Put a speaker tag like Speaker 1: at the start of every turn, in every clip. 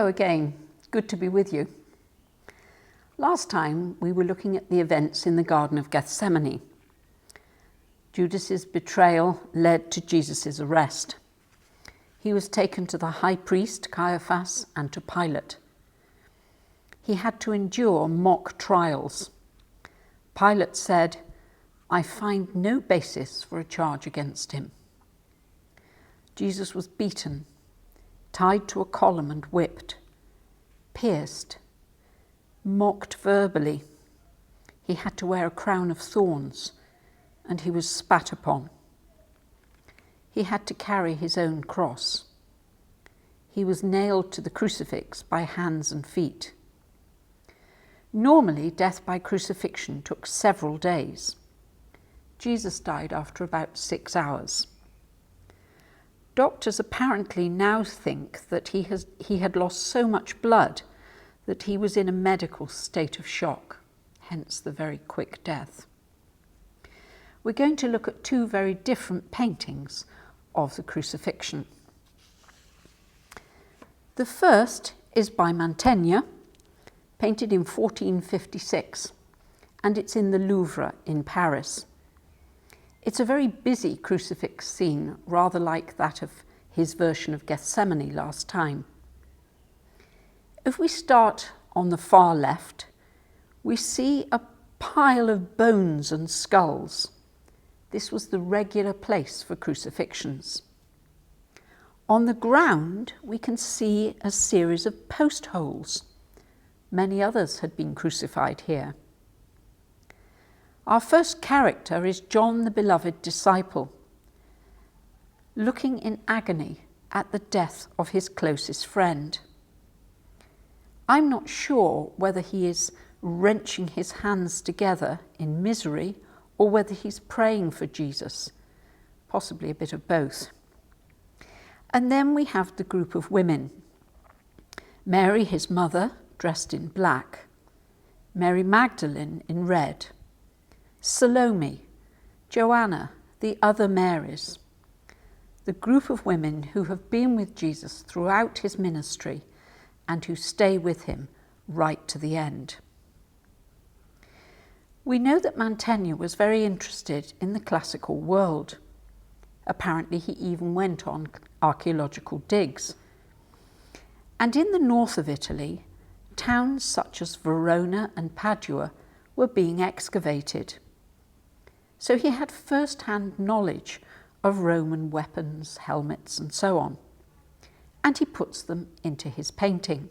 Speaker 1: Hello again, good to be with you. Last time we were looking at the events in the Garden of Gethsemane. Judas's betrayal led to Jesus' arrest. He was taken to the high priest Caiaphas and to Pilate. He had to endure mock trials. Pilate said, "I find no basis for a charge against him." Jesus was beaten, tied to a column and whipped, pierced, mocked verbally. He had to wear a crown of thorns, and he was spat upon. He had to carry his own cross. He was nailed to the crucifix by hands and feet. Normally, death by crucifixion took several days. Jesus died after about 6 hours. Doctors apparently now think that he had lost so much blood that he was in a medical state of shock, hence the very quick death. We're going to look at two very different paintings of the crucifixion. The first is by Mantegna, painted in 1456, and it's in the Louvre in Paris. It's a very busy crucifix scene, rather like that of his version of Gethsemane last time. If we start on the far left, we see a pile of bones and skulls. This was the regular place for crucifixions. On the ground, we can see a series of post holes. Many others had been crucified here. Our first character is John, the beloved disciple, looking in agony at the death of his closest friend. I'm not sure whether he is wrenching his hands together in misery or whether he's praying for Jesus, possibly a bit of both. And then we have the group of women. Mary, his mother, dressed in black. Mary Magdalene in red. Salome, Joanna, the other Marys, the group of women who have been with Jesus throughout his ministry and who stay with him right to the end. We know that Mantegna was very interested in the classical world. Apparently he even went on archaeological digs. And in the north of Italy, towns such as Verona and Padua were being excavated. So he had first-hand knowledge of Roman weapons, helmets, and so on, and he puts them into his painting.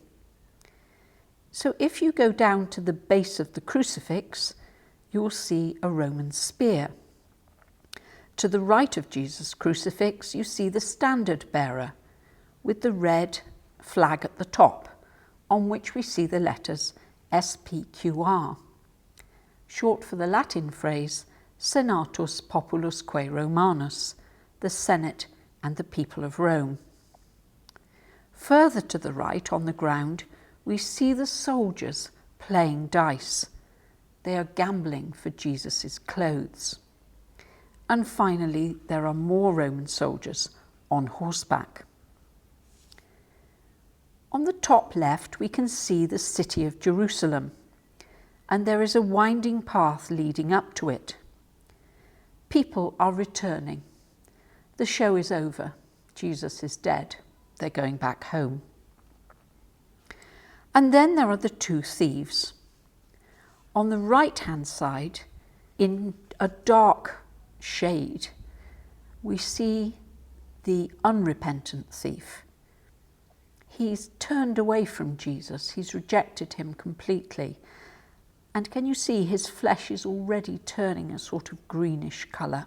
Speaker 1: So if you go down to the base of the crucifix, you will see a Roman spear. To the right of Jesus' crucifix, you see the standard bearer with the red flag at the top, on which we see the letters SPQR, short for the Latin phrase Senatus Populusque Romanus, the Senate and the people of Rome. Further to the right on the ground, we see the soldiers playing dice. They are gambling for Jesus' clothes. And finally, there are more Roman soldiers on horseback. On the top left, we can see the city of Jerusalem, and there is a winding path leading up to it. People are returning. The show is over. Jesus is dead. They're going back home. And then there are the two thieves. On the right-hand side, in a dark shade, we see the unrepentant thief. He's turned away from Jesus. He's rejected him completely. And can you see his flesh is already turning a sort of greenish colour?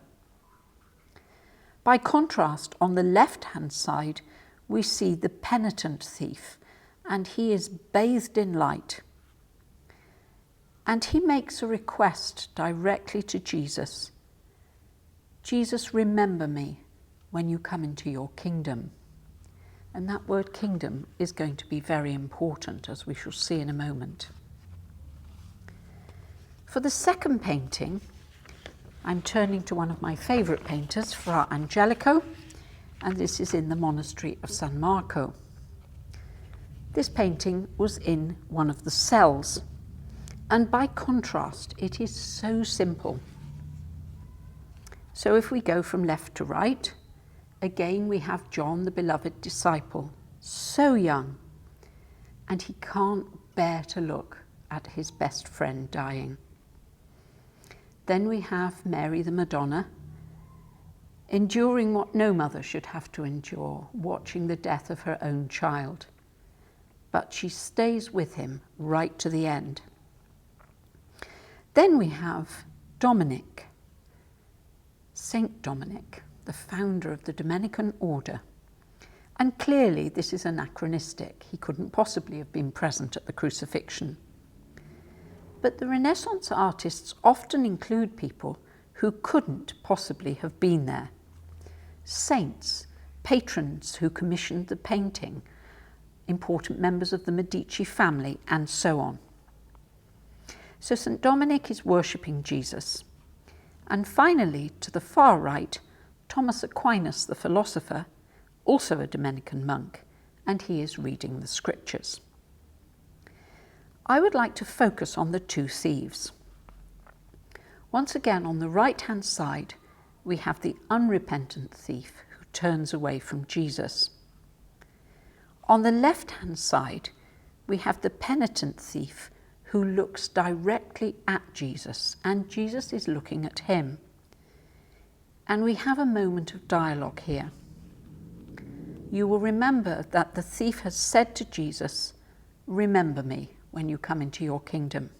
Speaker 1: By contrast, on the left-hand side, we see the penitent thief, and he is bathed in light. And he makes a request directly to Jesus. Jesus, remember me when you come into your kingdom. And that word kingdom is going to be very important, as we shall see in a moment. For the second painting, I'm turning to one of my favourite painters, Fra Angelico, and this is in the monastery of San Marco. This painting was in one of the cells, and by contrast, it is so simple. So if we go from left to right, again we have John, the beloved disciple, so young, and he can't bear to look at his best friend dying. Then we have Mary the Madonna, enduring what no mother should have to endure, watching the death of her own child. But she stays with him right to the end. Then we have Dominic, Saint Dominic, the founder of the Dominican order. And clearly this is anachronistic. He couldn't possibly have been present at the crucifixion. But the Renaissance artists often include people who couldn't possibly have been there. Saints, patrons who commissioned the painting, important members of the Medici family, and so on. So St. Dominic is worshipping Jesus. And finally, to the far right, Thomas Aquinas, the philosopher, also a Dominican monk, and he is reading the scriptures. I would like to focus on the two thieves. Once again, on the right-hand side, we have the unrepentant thief who turns away from Jesus. On the left-hand side, we have the penitent thief who looks directly at Jesus, and Jesus is looking at him. And we have a moment of dialogue here. You will remember that the thief has said to Jesus, "Remember me when you come into your kingdom,"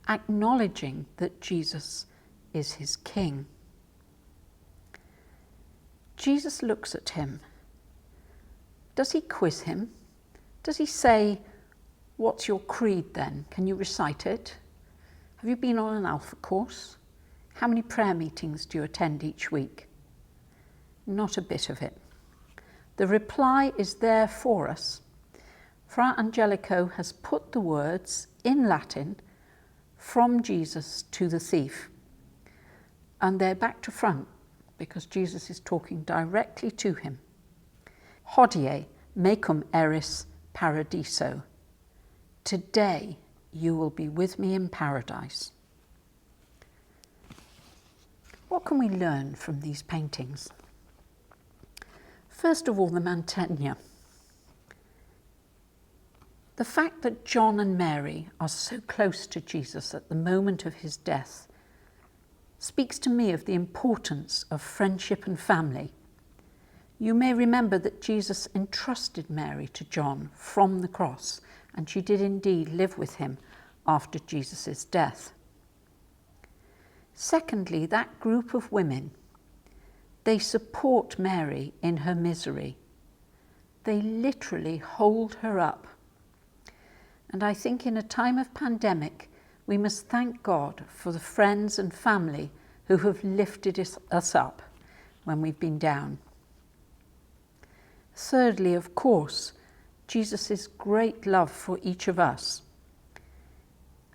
Speaker 1: acknowledging that Jesus is his king. Jesus looks at him. Does he quiz him? Does he say, "What's your creed then? Can you recite it? Have you been on an Alpha course? How many prayer meetings do you attend each week?" Not a bit of it. The reply is there for us. Fra Angelico has put the words in Latin from Jesus to the thief. And they're back to front because Jesus is talking directly to him. Hodie mecum eris paradiso. Today you will be with me in paradise. What can we learn from these paintings? First of all, the mantegna. The fact that John and Mary are so close to Jesus at the moment of his death speaks to me of the importance of friendship and family. You may remember that Jesus entrusted Mary to John from the cross, and she did indeed live with him after Jesus' death. Secondly, that group of women, they support Mary in her misery. They literally hold her up. And I think in a time of pandemic, we must thank God for the friends and family who have lifted us up when we've been down. Thirdly, of course, Jesus' great love for each of us.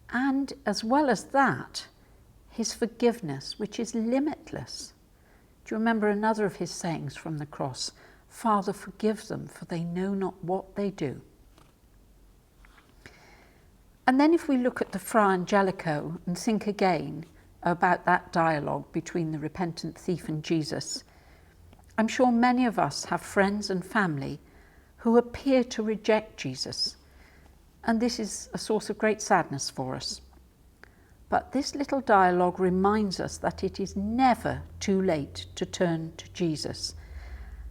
Speaker 1: And as well as that, his forgiveness, which is limitless. Do you remember another of his sayings from the cross? "Father, forgive them, for they know not what they do." And then if we look at the Fra Angelico and think again about that dialogue between the repentant thief and Jesus, I'm sure many of us have friends and family who appear to reject Jesus, and this is a source of great sadness for us. But this little dialogue reminds us that it is never too late to turn to Jesus.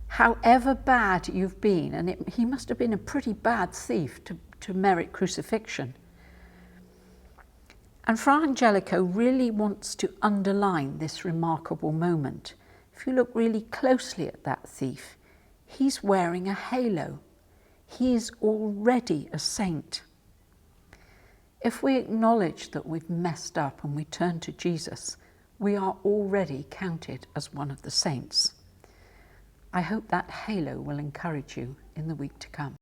Speaker 1: However bad you've been, and he must have been a pretty bad thief to merit crucifixion. And Fra Angelico really wants to underline this remarkable moment. If you look really closely at that thief, he's wearing a halo. He is already a saint. If we acknowledge that we've messed up and we turn to Jesus, we are already counted as one of the saints. I hope that halo will encourage you in the week to come.